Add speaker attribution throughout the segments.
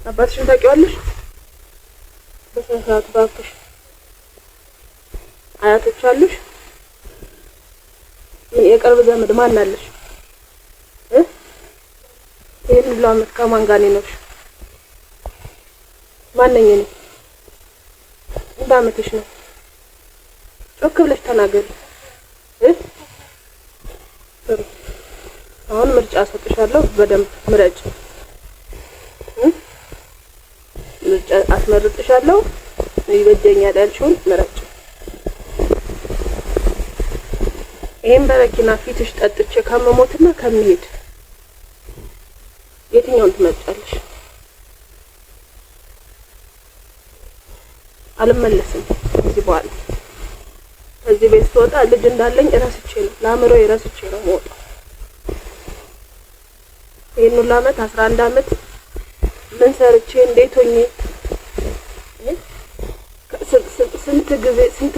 Speaker 1: አባትሽን ታውቂዋለሽ? በሰዓት ባክሽ አያቶች አሉሽ? የቅርብ ዘመድ ማን አለሽ? ይሄን ሁሉ ዓመት ከማን ጋር ነው? ማን ነኝ እኔ? እንደ ዓመትሽ ነው? ጮክ ብለሽ ተናገሪ። አሁን ምርጫ ሰጥሻለሁ፣ በደንብ ምረጭ። ምርጫ አስመርጥሻለሁ፣ ይበጀኛል ያልሽውን ምረጭ። ይሄን በረኪና ፊትሽ ጠጥቼ ከመሞትና ከመሄድ የትኛውን ትመርጫለሽ? አልመለስም ከዚህ በኋላ። ከዚህ ቤት ስወጣ ልጅ እንዳለኝ እረስቼ ነው፣ ለአእምሮዬ እረስቼ ነው የምወጣው። ይሄን ሁሉ ዓመት 11 ዓመት ምን ሰርቼ እንዴት ሆኜ ስንት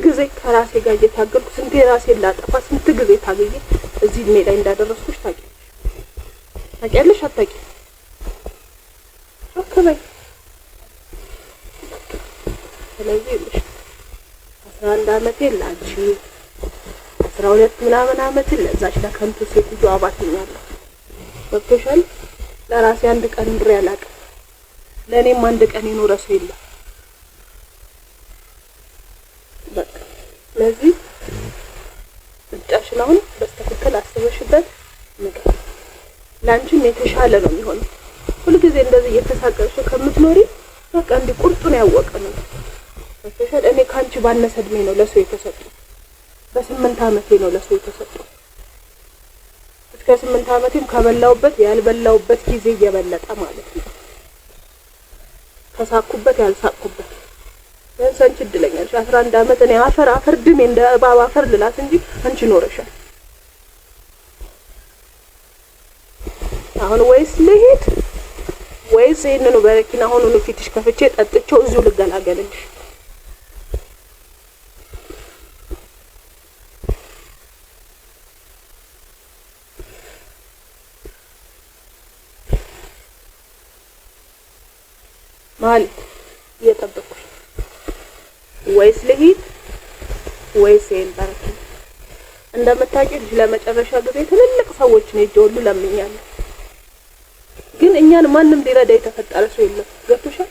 Speaker 1: ጊዜ ከራሴ ጋር እየታገልኩ ስንት ራሴን ላጠፋ ስንት ጊዜ ታግዬ እዚህ እድሜ ላይ እንዳደረስኩሽ ታውቂያለሽ? አታውቂም? አከበይ። ስለዚህ 11 ዓመቴ ላንቺ 12 ምናምን ዓመት ለዛች ለከንቱ ሴትዮ አባትኛለሁ። ወጥቶሻል። ለራሴ አንድ ቀን እንድሬ አላውቅም። ለኔም አንድ ቀን ይኖር ሰው የለም። በቃ ስለዚህ ብቻሽን አሁን በስተክክል አስበሽበት ነገር ላንቺም የተሻለ ነው የሚሆነው። ሁልጊዜ እንደዚህ እየተሳቀቅሽ ከምትኖሪ በቃ እንዲ ቁርጡን ያወቀ ነው። ወጥቶሻል። እኔ ካንቺ ባነሰ እድሜ ነው ለሰው የተሰጠው። በ8 ዓመቴ ነው ለሰው የተሰጠው። እስከ 8 ዓመቴም ከበላውበት ያልበላውበት ጊዜ እየበለጠ ማለት ነው። ከሳኩበት ያልሳኩበት አንቺ እድለኛ ነሽ። 11 ዓመት እኔ አፈር ድሜ እንደ እባብ አፈር ልላት እንጂ አንቺ ኖረሻል። አሁን ወይስ ልሂድ ወይስ ይሄንን በረኪና አሁን ፊትሽ ከፍቼ ጠጥቼው እዚሁ ልገላገልልሽ? ማለት እየጠበቅኩሽ ወይስ ልሂድ ወይስ ይሄን በረኪና? እንደምታውቂው ለመጨረሻ ጊዜ ትልልቅ ሰዎች ነው ይጆሉ ለምኛለሁ። ግን እኛን ማንም ሊረዳ የተፈጠረ ሰው የለም። ገብቶሻል?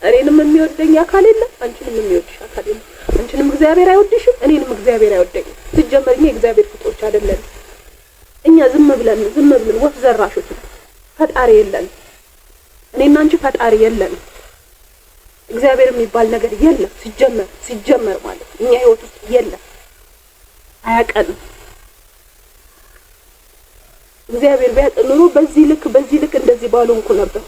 Speaker 1: እኔንም የሚወደኝ አካል የለም፣ አንቺንም የሚወድሽ አካል የለም። አንቺንም እግዚአብሔር አይወድሽም፣ እኔንም እግዚአብሔር አይወደኝም። ሲጀመር እኛ እግዚአብሔር ፍጡሮች አይደለም። እኛ ዝም ብለን ወፍ ዘራሾች ነን። ፈጣሪ የለን። እኔና አንቺ ፈጣሪ የለን። እግዚአብሔር የሚባል ነገር የለም ሲጀመር ማለት እኛ ህይወት ውስጥ የለም። አያቀንም። እግዚአብሔር ቢያውቅ ኑሮ በዚህ ልክ እንደዚህ ባልሆንኩ ነበር።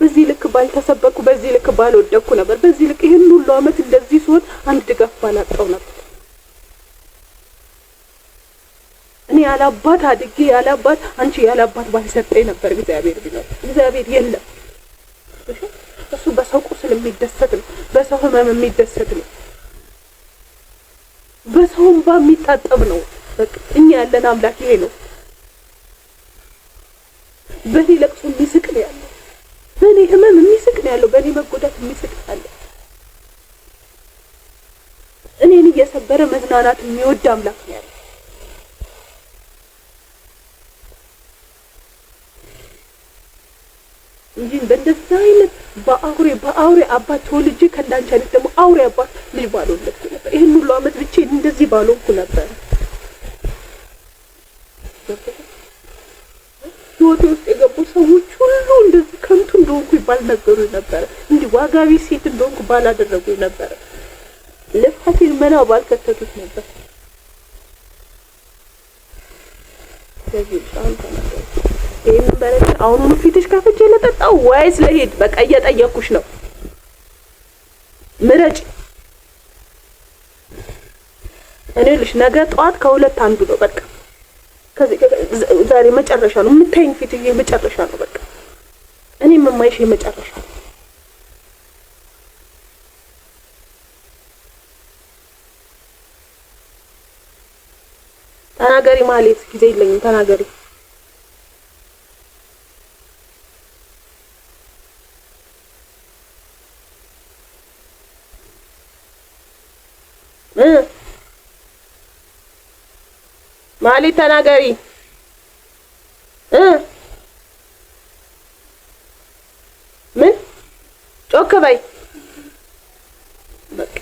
Speaker 1: በዚህ ልክ ባልተሰበኩ፣ በዚህ ልክ ባልወደኩ ነበር። በዚህ ልክ ይሄን ሁሉ ዓመት እንደዚህ ሲሆን አንድ ድጋፍ ባላጣው ነበር። እኔ ያላባት አድጌ ያላባት አንቺ ያላባት ባልሰጠኝ ነበር እግዚአብሔር ቢኖር። እግዚአብሔር የለም። እሱ በሰው ቁስል የሚደሰት ነው፣ በሰው ህመም የሚደሰት ነው፣ በሰው እንባ የሚታጠብ ነው። በቃ እኛ ያለን አምላክ ይሄ ነው። በኔ ለቅሶ የሚስቅ ነው ያለው፣ በኔ ህመም የሚስቅ ነው ያለው፣ በኔ መጎዳት የሚስቅ ነው ያለው። እኔን እየሰበረ መዝናናት የሚወድ አምላክ ነው ያለው። እንጂ በእንደዛ አይነት በአውሬ አባት ተወልጄ ከእንዳንቺ አይነት ደግሞ አውሬ አባት ልጅ ባልወለድኩ ነበር። ይሄን ሁሉ ዓመት ብቻዬን እንደዚህ ባልሆንኩ ነበር። ህይወቴ ውስጥ የገቡ ሰዎች ሁሉ እንደዚህ ከንቱ እንደሆንኩ ባልነገሩኝ ነበር። እንዲህ ዋጋቢ ሴት እንደሆንኩ ባላደረጉኝ ነበር። ልፋቴን መና ባልከተቱት ነበር። ስለዚህ ሻን ተናገር። ይሄን በረኪና አሁን ፊትሽ ከፍቼ ለጠጣው ወይስ ለሄድ? በቃ እየጠየኩሽ ነው። ምረጭ። እኔ ልሽ ነገ ጠዋት ከሁለት አንዱ ነው በቃ። ከዚህ ዛሬ መጨረሻ ነው የምታይኝ ፊት የመጨረሻ ነው በቃ። እኔ የማይሽ የመጨረሻ ነው። ተናገሪ ማለት ጊዜ የለኝም። ተናገሪ። ማህሌት ተናገሪ። ምን ጮክ በይ። በቃ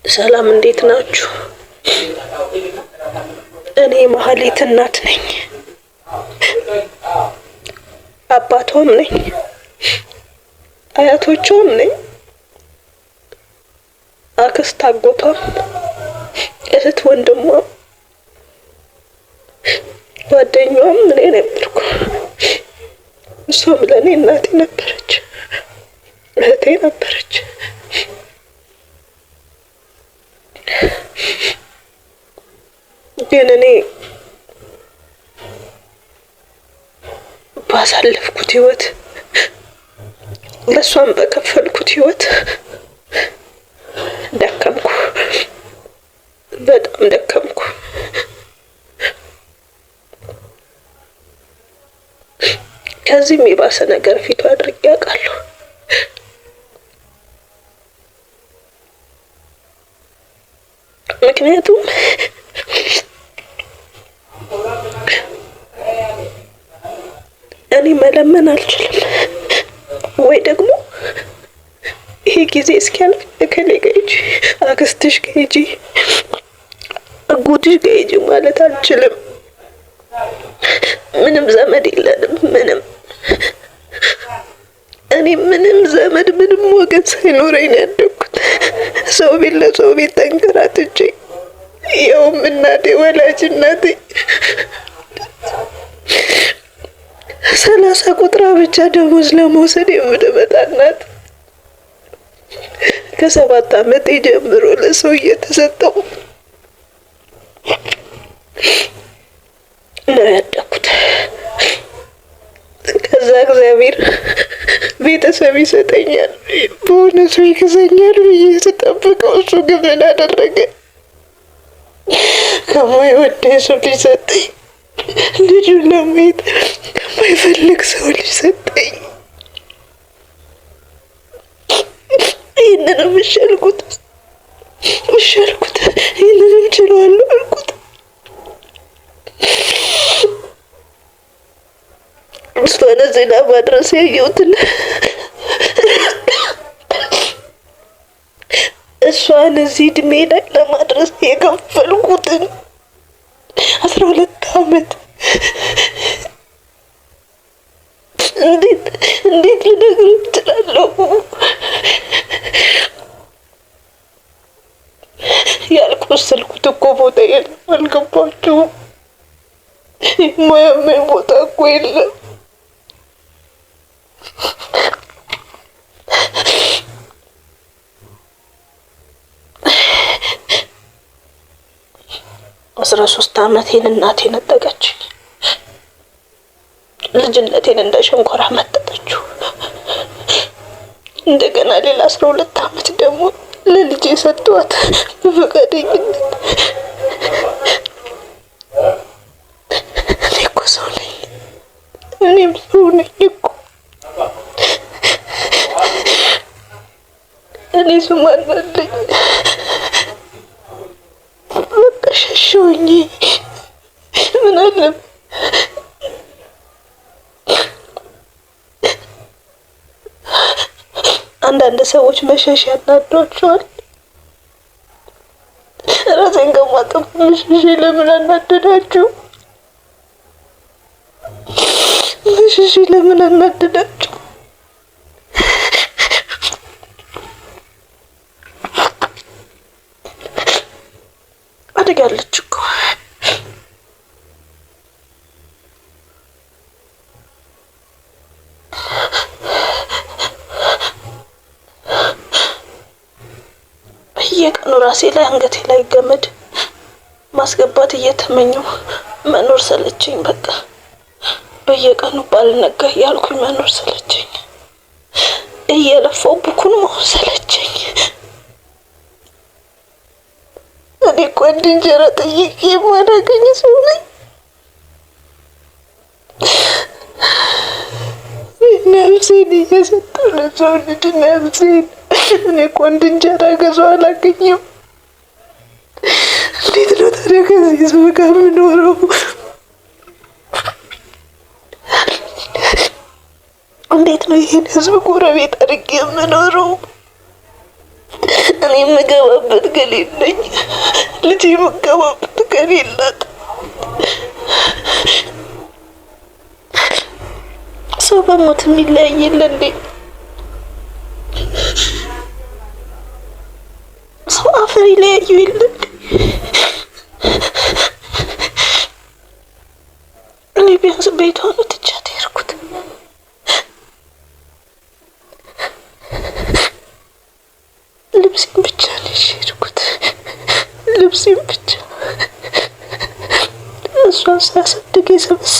Speaker 1: ሰላም፣ እንዴት ናችሁ? እኔ ማህሌት እናት ነኝ፣ አባቷም ነኝ፣ አያቶቿም ነኝ፣ አክስት አጎቷም፣ እህት ወንድሟም፣ ጓደኛዋም እኔ ነበርኩ። እሷም ለእኔ እናቴ ነበረች፣ እህቴ ነበረች። ግን እኔ ባሳለፍኩት ህይወት ለሷም በከፈልኩት ህይወት ደከምኩ፣ በጣም ደከምኩ። ከዚህም የባሰ ነገር ፊቱ አድርጌ አውቃለሁ። ምክንያቱም እኔ መለመን አልችልም፣ ወይ ደግሞ ይሄ ጊዜ እስኪያልፍ እከሌ ጋር ሂጂ፣ አክስትሽ ጋር ሂጂ፣ አጎትሽ ጋር ሂጂ ማለት አልችልም። ምንም ዘመድ የለንም፣ እኔ ምንም ዘመድ ምንም ወገን ሳይኖረኝ ነው ያደግኩት። ሰው ቤት ለሰው ቤት ተንከራትቼ ያውም እናቴ ወላጅ እናቴ 30 ቁጥራ ብቻ ደሞዝ ለመውሰድ የምትመጣ እናት ከ7 ዓመቴ ጀምሮ ለሰው እየተሰጠው ነው ያደግኩት። ከዛ እግዚአብሔር ቤተሰብ ይሰጠኛል፣ በእውነቱ ይገዛኛል ብዬ ስጠብቀው እሱ ግን ምን አደረገ? ከማይወደኝ ሰው ልጅ ሰጠኝ። ልጁን ለማየት ከማይፈልግ ሰው ልጅ ሰጠኝ። ይህንንም እሻልኩት፣ ይህንንም ችለዋለሁ አልኩት። እሷን እዚህ ለማድረስ ያየሁትን እሷን እዚህ እድሜ ላይ ለማድረስ የከፈልኩትን 12 ዓመት እንዴት ልነግርህ እችላለሁ? ያልቆሰልኩት እኮ ቦታ የለም። አልገባችሁም? የማያመኝ ቦታ እኮ የለም። አስራ 13 ዓመቴን እናቴ ነጠቀችኝ። ልጅነቴን እንደ ሸንኮራ መጠጠችው። እንደገና ሌላ 12 ዓመት ደግሞ ለልጄ ሰጥቷት በፈቃደኝነት። እኔ እኮ ሰው ነኝ፣ እኔም ሰው ነኝ እኮ። እኔ ስማን አለኝ። በቃ ሸሸሁኝ። ምን አለብኝ? አንዳንድ ሰዎች መሸሽ ያናዷቸዋል። ራሴን ከማጠፍ መሸሽ ለምን አናደዳችሁ? መሸሽ ለምን አናደዳችሁ? አድጋለች እኮ በየቀኑ ራሴ ላይ አንገቴ ላይ ገመድ ማስገባት እየተመኘው መኖር ሰለቸኝ። በቃ በየቀኑ ባልነጋ ያልኩኝ መኖር ሰለቸኝ። እየለፋው ብኩን መሆን ሰለቸኝ። እኔ እኮ እንጀራ ጠይቄ የማላገኝ ሰው ነኝ።
Speaker 2: ነፍሴን እየሰጠሁ ለሰው ልጅ ነፍሴን። እኔ እኮ አንድ እንጀራ ከሰው አላገኘም። እንዴት ነው ታዲያ ከዚህ ሰው ጋር የምኖረው? እንዴት ነው ይሄን ህዝብ ጎረቤት አድርጌ የምኖረው? እኔ የምገባበት ገል የለኝ፣ ልጅ የምገባበት ገል የላት። ሰው በሞት የሚለያይ የለ እንዴ? ሰው አፈር ይለያዩ የለ እንዴ? እኔ ቢያንስ ቤቷ ነው ትቻት የሄድኩት። ልብሴን ብቻ ነው የሄድኩት፣ ልብሴን ብቻ። እሷን ሳያሳድግ የሰበሰ